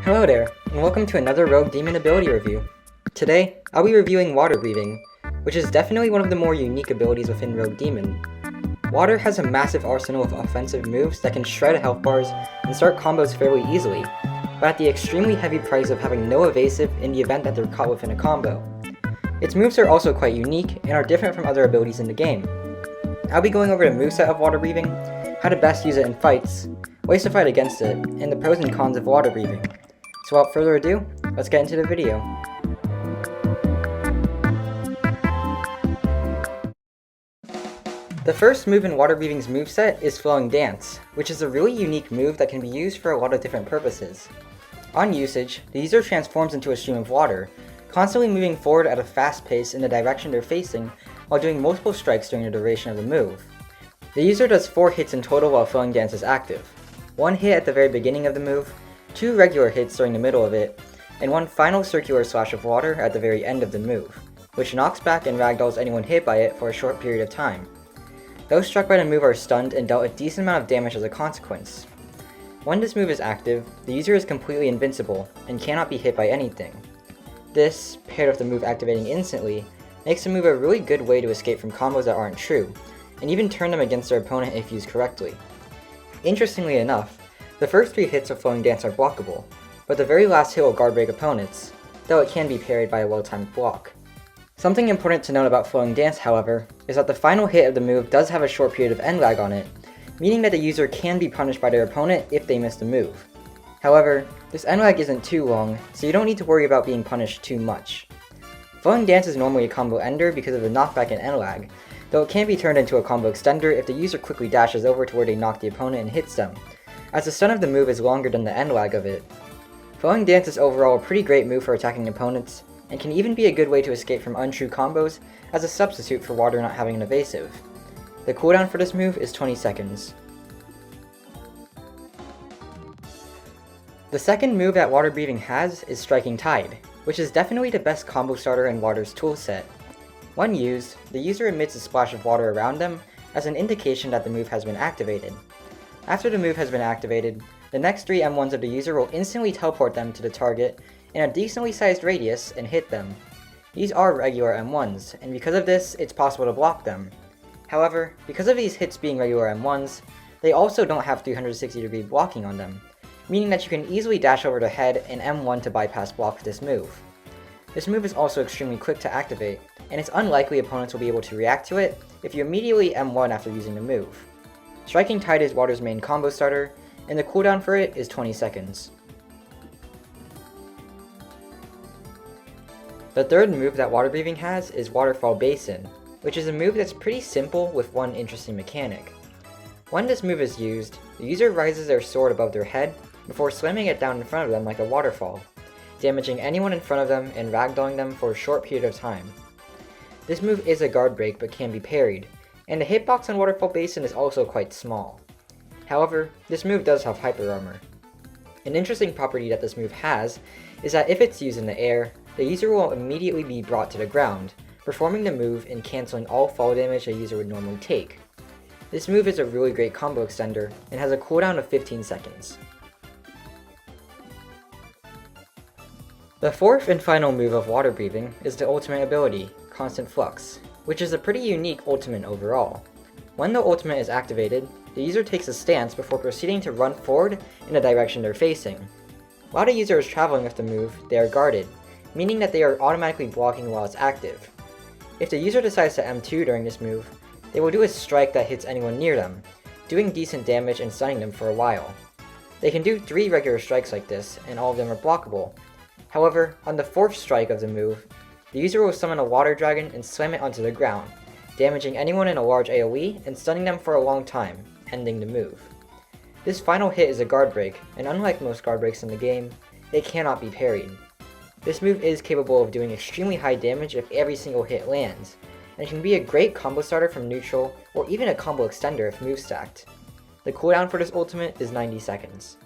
Hello there, and welcome to another Rogue Demon ability review. Today, I'll be reviewing Water Breathing, which is definitely one of the more unique abilities within Rogue Demon. Water has a massive arsenal of offensive moves that can shred health bars and start combos fairly easily, but at the extremely heavy price of having no evasive in the event that they're caught within a combo. Its moves are also quite unique and are different from other abilities in the game. I'll be going over the moveset of Water Breathing, how to best use it in fights, ways to fight against it, and the pros and cons of Water Breathing. So without further ado, let's get into the video. The first move in Water Breathing's moveset is Flowing Dance, which is a really unique move that can be used for a lot of different purposes. On usage, the user transforms into a stream of water, constantly moving forward at a fast pace in the direction they're facing while doing multiple strikes during the duration of the move. The user does 4 hits in total while Flowing Dance is active. 1 hit at the very beginning of the move, 2 regular hits during the middle of it, and 1 final circular slash of water at the very end of the move, which knocks back and ragdolls anyone hit by it for a short period of time. Those struck by the move are stunned and dealt a decent amount of damage as a consequence. When this move is active, the user is completely invincible and cannot be hit by anything. This, paired with the move activating instantly, makes the move a really good way to escape from combos that aren't true, and even turn them against their opponent if used correctly. Interestingly enough, the first 3 hits of Flowing Dance are blockable, but the very last hit will guard break opponents, though it can be parried by a well-timed block. Something important to note about Flowing Dance, however, is that the final hit of the move does have a short period of end lag on it, meaning that the user can be punished by their opponent if they miss the move. However, this end lag isn't too long, so you don't need to worry about being punished too much. Flowing Dance is normally a combo ender because of the knockback and end lag, though it can be turned into a combo extender if the user quickly dashes over to where they knock the opponent and hits them, as the stun of the move is longer than the end lag of it. Flowing Dance is overall a pretty great move for attacking opponents, and can even be a good way to escape from untrue combos as a substitute for water not having an evasive. The cooldown for this move is 20 seconds. The second move that Water Breathing has is Striking Tide, which is definitely the best combo starter in Water's toolset. When used, the user emits a splash of water around them as an indication that the move has been activated. After the move has been activated, the next 3 M1s of the user will instantly teleport them to the target in a decently sized radius and hit them. These are regular M1s, and because of this, it's possible to block them. However, because of these hits being regular M1s, they also don't have 360-degree blocking on them, meaning that you can easily dash over the head and M1 to bypass block this move. This move is also extremely quick to activate, and it's unlikely opponents will be able to react to it if you immediately M1 after using the move. Striking Tide is Water's main combo starter, and the cooldown for it is 20 seconds. The third move that Water Breathing has is Waterfall Basin, which is a move that's pretty simple with one interesting mechanic. When this move is used, the user rises their sword above their head before slamming it down in front of them like a waterfall, damaging anyone in front of them and ragdolling them for a short period of time. This move is a guard break but can be parried, and the hitbox on Waterfall Basin is also quite small. However, this move does have hyper armor. An interesting property that this move has is that if it's used in the air, the user will immediately be brought to the ground, performing the move and cancelling all fall damage a user would normally take. This move is a really great combo extender and has a cooldown of 15 seconds. The fourth and final move of Water Breathing is the ultimate ability, Constant Flux, which is a pretty unique ultimate overall. When the ultimate is activated, the user takes a stance before proceeding to run forward in the direction they're facing. While the user is traveling with the move, they are guarded, meaning that they are automatically blocking while it's active. If the user decides to M2 during this move, they will do a strike that hits anyone near them, doing decent damage and stunning them for a while. They can do 3 regular strikes like this, and all of them are blockable. However, on the 4th strike of the move, the user will summon a water dragon and slam it onto the ground, damaging anyone in a large AoE and stunning them for a long time, ending the move. This final hit is a guard break, and unlike most guard breaks in the game, it cannot be parried. This move is capable of doing extremely high damage if every single hit lands, and can be a great combo starter from neutral or even a combo extender if move stacked. The cooldown for this ultimate is 90 seconds.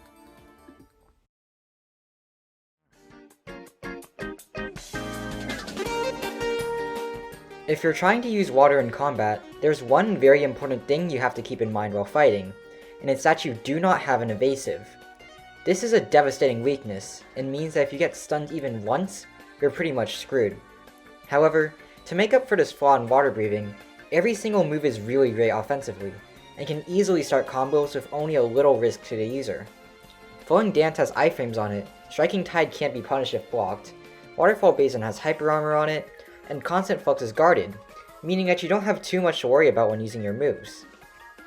If you're trying to use water in combat, there's one very important thing you have to keep in mind while fighting, and it's that you do not have an evasive. This is a devastating weakness, and means that if you get stunned even once, you're pretty much screwed. However, to make up for this flaw in water breathing, every single move is really great offensively, and can easily start combos with only a little risk to the user. Flowing Dance has iframes on it, Striking Tide can't be punished if blocked, Waterfall Basin has hyper armor on it, and Constant Flux is guarded, meaning that you don't have too much to worry about when using your moves.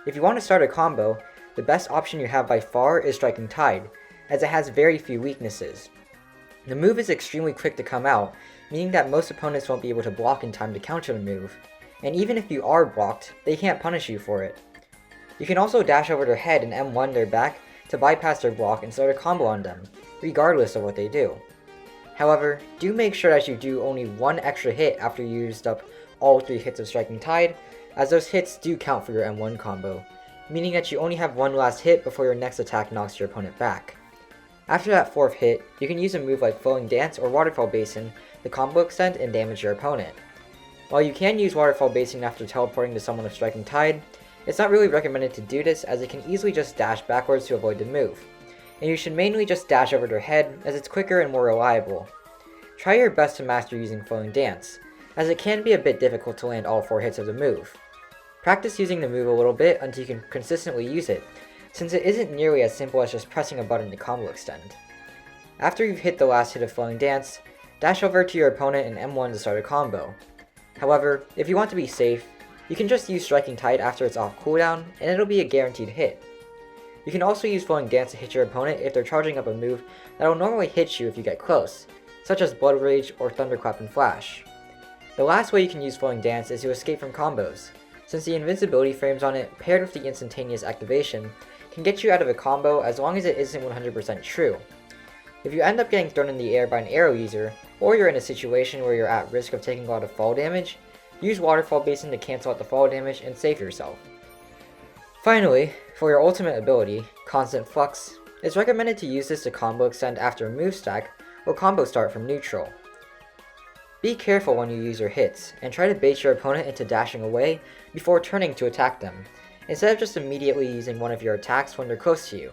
If you want to start a combo, the best option you have by far is Striking Tide, as it has very few weaknesses. The move is extremely quick to come out, meaning that most opponents won't be able to block in time to counter the move, and even if you are blocked, they can't punish you for it. You can also dash over their head and M1 their back to bypass their block and start a combo on them, regardless of what they do. However, do make sure that you do only one extra hit after you used up all 3 hits of Striking Tide, as those hits do count for your M1 combo, meaning that you only have one last hit before your next attack knocks your opponent back. After that 4th hit, you can use a move like Flowing Dance or Waterfall Basin to combo extend and damage your opponent. While you can use Waterfall Basin after teleporting to someone with Striking Tide, it's not really recommended to do this as it can easily just dash backwards to avoid the move, and you should mainly just dash over their head as it's quicker and more reliable. Try your best to master using Flowing Dance, as it can be a bit difficult to land all 4 hits of the move. Practice using the move a little bit until you can consistently use it, since it isn't nearly as simple as just pressing a button to combo extend. After you've hit the last hit of Flowing Dance, dash over to your opponent and M1 to start a combo. However, if you want to be safe, you can just use Striking Tide after it's off cooldown, and it'll be a guaranteed hit. You can also use Flowing Dance to hit your opponent if they're charging up a move that will normally hit you if you get close, such as Blood Rage or Thunderclap and Flash. The last way you can use Flowing Dance is to escape from combos, since the invincibility frames on it paired with the instantaneous activation can get you out of a combo as long as it isn't 100% true. If you end up getting thrown in the air by an arrow user, or you're in a situation where you're at risk of taking a lot of fall damage, use Waterfall Basin to cancel out the fall damage and save yourself. Finally, for your ultimate ability, Constant Flux, it's recommended to use this to combo extend after a move stack or combo start from neutral. Be careful when you use your hits, and try to bait your opponent into dashing away before turning to attack them, instead of just immediately using one of your attacks when they're close to you.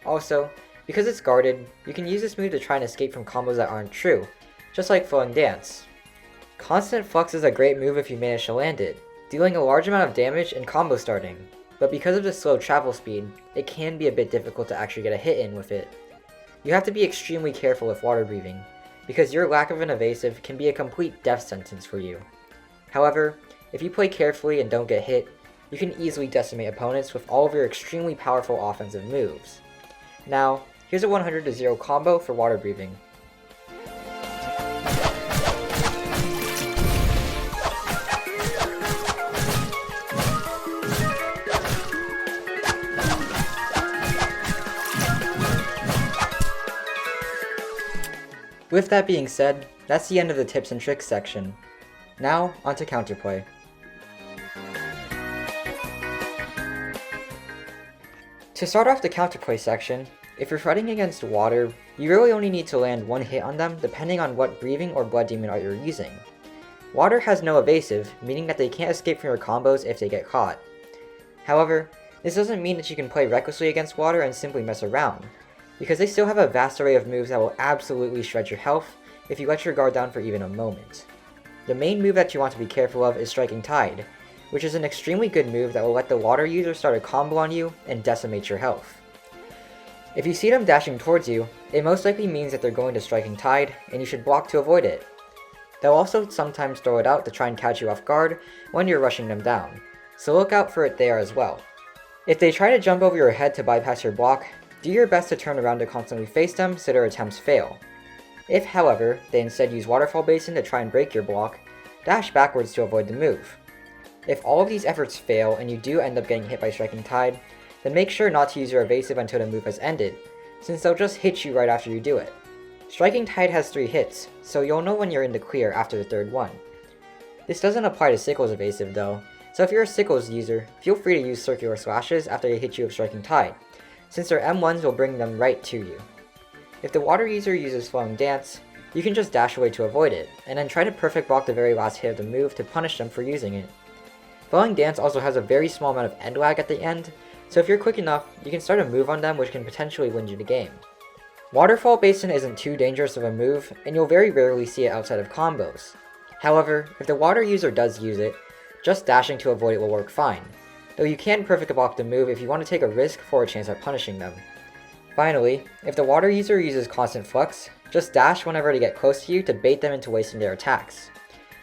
Also, because it's guarded, you can use this move to try and escape from combos that aren't true, just like Flowing Dance. Constant Flux is a great move if you manage to land it, dealing a large amount of damage and combo starting, but because of the slow travel speed, it can be a bit difficult to actually get a hit in with it. You have to be extremely careful with water breathing, because your lack of an evasive can be a complete death sentence for you. However, if you play carefully and don't get hit, you can easily decimate opponents with all of your extremely powerful offensive moves. Now, here's a 100-0 combo for water breathing. With that being said, that's the end of the tips and tricks section. Now, onto Counterplay. To start off the Counterplay section, if you're fighting against water, you really only need to land one hit on them depending on what breathing or blood demon art you're using. Water has no evasive, meaning that they can't escape from your combos if they get caught. However, this doesn't mean that you can play recklessly against water and simply mess around, because they still have a vast array of moves that will absolutely shred your health if you let your guard down for even a moment. The main move that you want to be careful of is Striking Tide, which is an extremely good move that will let the water user start a combo on you and decimate your health. If you see them dashing towards you, it most likely means that they're going to Striking Tide, and you should block to avoid it. They'll also sometimes throw it out to try and catch you off guard when you're rushing them down, so look out for it there as well. If they try to jump over your head to bypass your block, do your best to turn around to constantly face them so their attempts fail. If, however, they instead use Waterfall Basin to try and break your block, dash backwards to avoid the move. If all of these efforts fail and you do end up getting hit by Striking Tide, then make sure not to use your evasive until the move has ended, since they'll just hit you right after you do it. Striking Tide has 3 hits, so you'll know when you're in the clear after the 3rd one. This doesn't apply to Sickle's evasive though, so if you're a Sickle's user, feel free to use Circular Slashes after they hit you with Striking Tide, since their M1s will bring them right to you. If the water user uses Flowing Dance, you can just dash away to avoid it, and then try to perfect block the very last hit of the move to punish them for using it. Flowing Dance also has a very small amount of end lag at the end, so if you're quick enough, you can start a move on them which can potentially win you the game. Waterfall Basin isn't too dangerous of a move, and you'll very rarely see it outside of combos. However, if the water user does use it, just dashing to avoid it will work fine, though you can perfect block the move if you want to take a risk for a chance at punishing them. Finally, if the water user uses Constant Flux, just dash whenever they get close to you to bait them into wasting their attacks.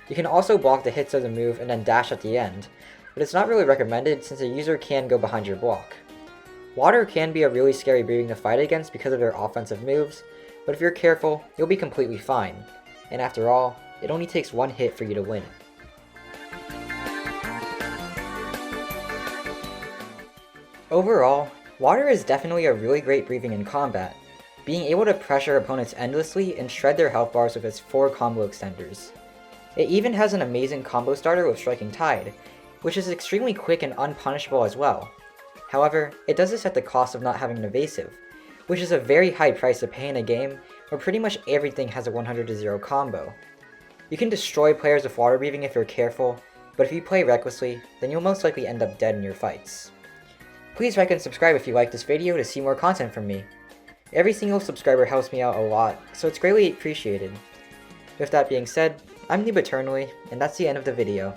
You can also block the hits of the move and then dash at the end, but it's not really recommended since a user can go behind your block. Water can be a really scary breathing to fight against because of their offensive moves, but if you're careful, you'll be completely fine. And after all, it only takes one hit for you to win. Overall, water is definitely a really great breathing in combat, being able to pressure opponents endlessly and shred their health bars with its 4 combo extenders. It even has an amazing combo starter with Striking Tide, which is extremely quick and unpunishable as well. However, it does this at the cost of not having an evasive, which is a very high price to pay in a game where pretty much everything has a 100-0 combo. You can destroy players with water breathing if you're careful, but if you play recklessly, then you'll most likely end up dead in your fights. Please like and subscribe if you like this video to see more content from me. Every single subscriber helps me out a lot, so it's greatly appreciated. With that being said, I'm 𝓥𝓲𝓭𝓮𝓸, and that's the end of the video.